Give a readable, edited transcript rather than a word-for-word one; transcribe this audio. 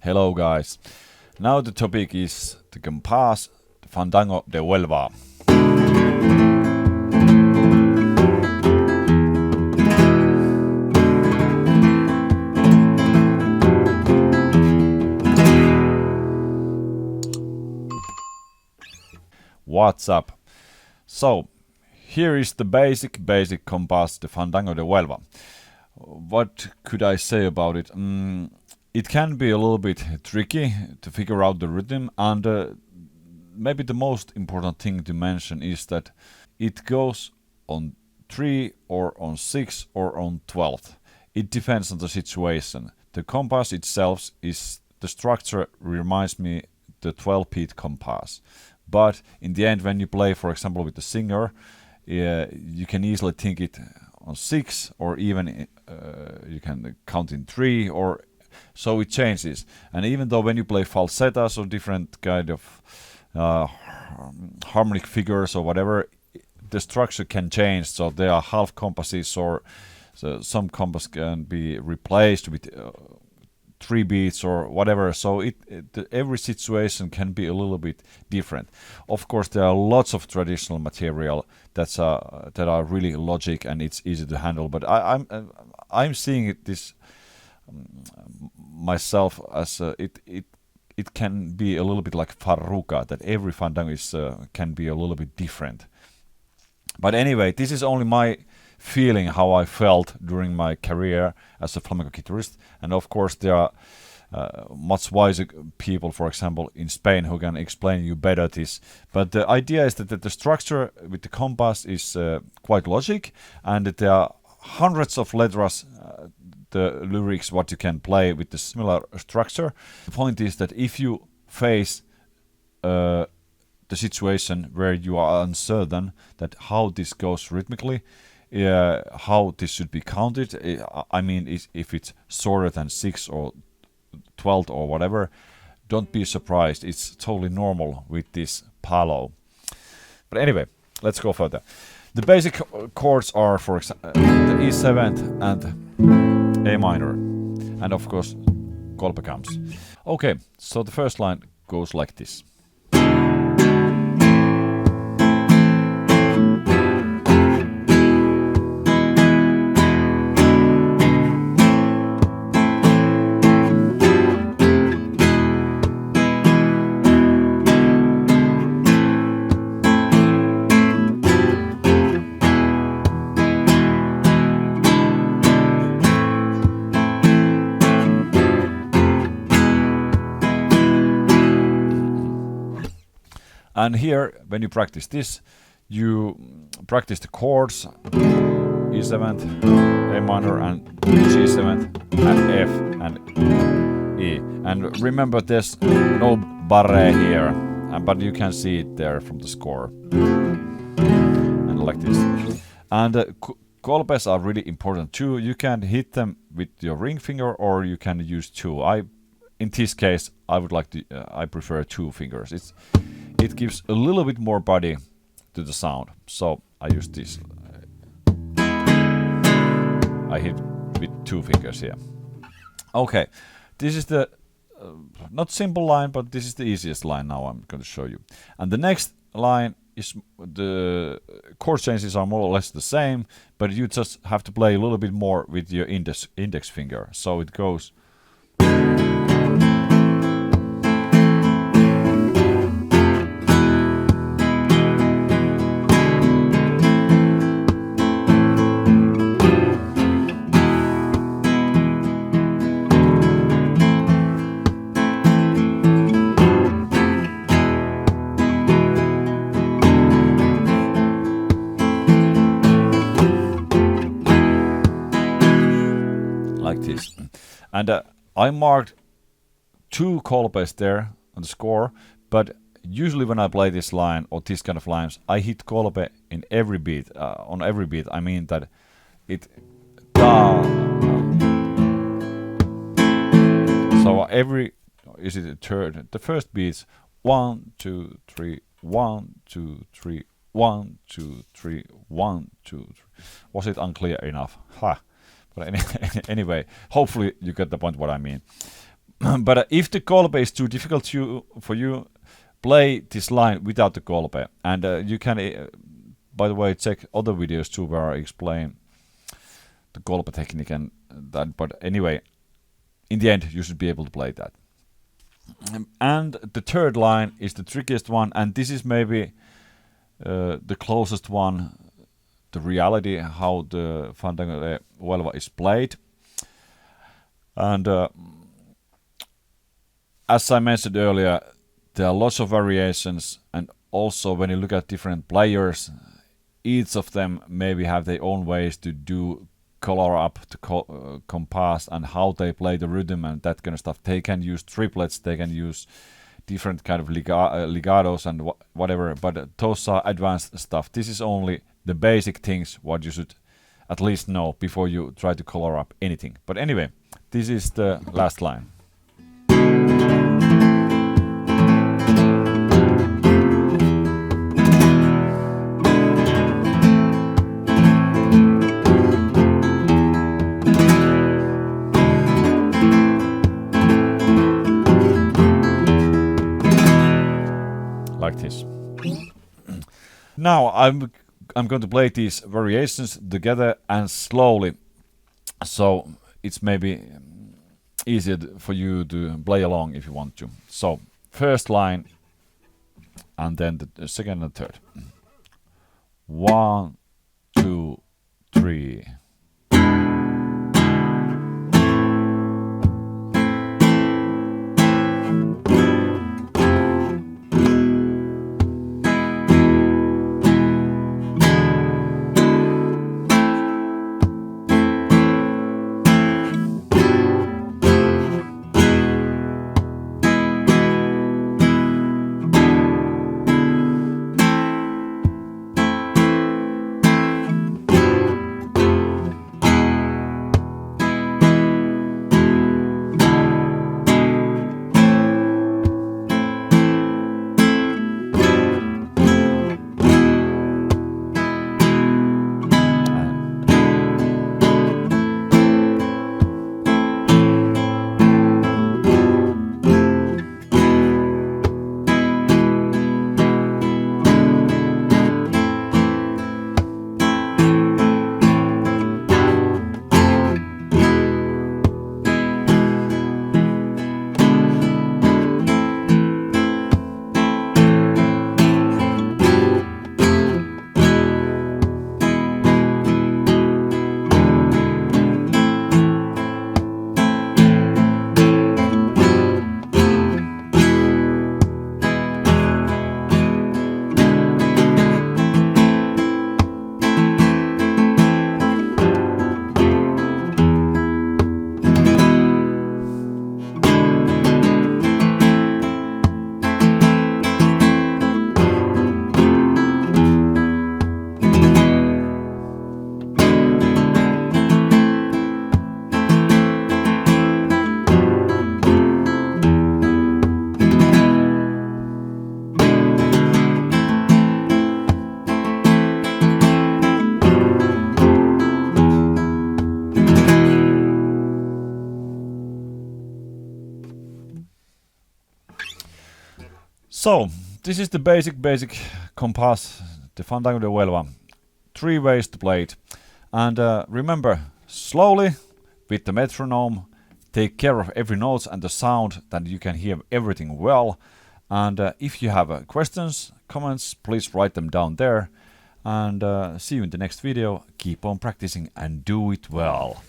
Hello guys. Now the topic is the Compás, the Fandango de Huelva. What's up? So, here is the basic Compás, the Fandango de Huelva. What could I say about it? It can be a little bit tricky to figure out the rhythm, and maybe the most important thing to mention is that it goes on 3 or on 6 or on 12. It depends on the situation. The Compás itself is the structure reminds me the 12-beat Compás. But in the end, when you play, for example, with the singer, you can easily think it on 6, or even you can count in 3, or so it changes. And even though when you play falsettas or different kind of harmonic figures or whatever, the structure can change. So there are half compasses, or so some compass can be replaced with 3 beats or whatever. So every situation can be a little bit different. Of course, there are lots of traditional material that are really logic and it's easy to handle. But I'm seeing this myself as it can be a little bit like farruca, that every fandango can be a little bit different. But anyway, this is only my feeling, how I felt during my career as a flamenco guitarist. And of course there are much wiser people, for example in Spain, who can explain you better this. But the idea is that the structure with the Compás is quite logic, and that there are hundreds of letras, the lyrics what you can play with the similar structure. The point is that if you face the situation where you are uncertain that how this goes rhythmically, how this should be counted, I mean, if it's shorter than 6 or 12 or whatever, don't be surprised. It's totally normal with this palo. But anyway, let's go further. The basic chords are, for example, the E7 and A minor, and of course kolpe comes. Okay, so the first line goes like this. And here, when you practice this, you practice the chords E7, A minor, and G7, and F, and E. And remember, there's no barre here, but you can see it there from the score. And like this. And kolpes are really important too. You can hit them with your ring finger, or you can use 2. In this case, I prefer 2 fingers. It gives a little bit more body to the sound, so I use this. I hit with 2 fingers here. Okay, this is the not simple line, but this is the easiest line now I'm going to show you. And the next line is, the chord changes are more or less the same, but you just have to play a little bit more with your index finger. So it goes like this. And I marked 2 kolpes there on the score, but usually when I play this line or this kind of lines, I hit kolpe in every beat. On every beat, I mean that it da. So is it a third? The first beats 1, 2, 3, 1, 2, 3, 1, 2, 3, 1, 2, 3. Was it unclear enough? Ha. But anyway, hopefully you get the point what I mean. But if the kolbe is too difficult for you, play this line without the kolbe. And you can, by the way, check other videos too where I explain the kolbe technique and that. But anyway, in the end, you should be able to play that. And the third line is the trickiest one, and this is maybe the closest one to reality how the Fandango de Huelva is played. And as I mentioned earlier, there are lots of variations, and also when you look at different players, each of them maybe have their own ways to do color up to Compás and how they play the rhythm and that kind of stuff. They can use triplets, they can use different kind of legatos and whatever, but those are advanced stuff. This is only the basic things what you should at least know before you try to color up anything. But anyway, this is the last line. Like this. Now I'm going to play these variations together and slowly, so it's maybe easier for you to play along if you want to. So first line, and then the second and third. 1, 2, 3. So, this is the basic Compás, the Fandango de Huelva. 3 ways to play it. And remember, slowly, with the metronome, take care of every note and the sound, that you can hear everything well. And if you have questions, comments, please write them down there. And see you in the next video. Keep on practicing and do it well.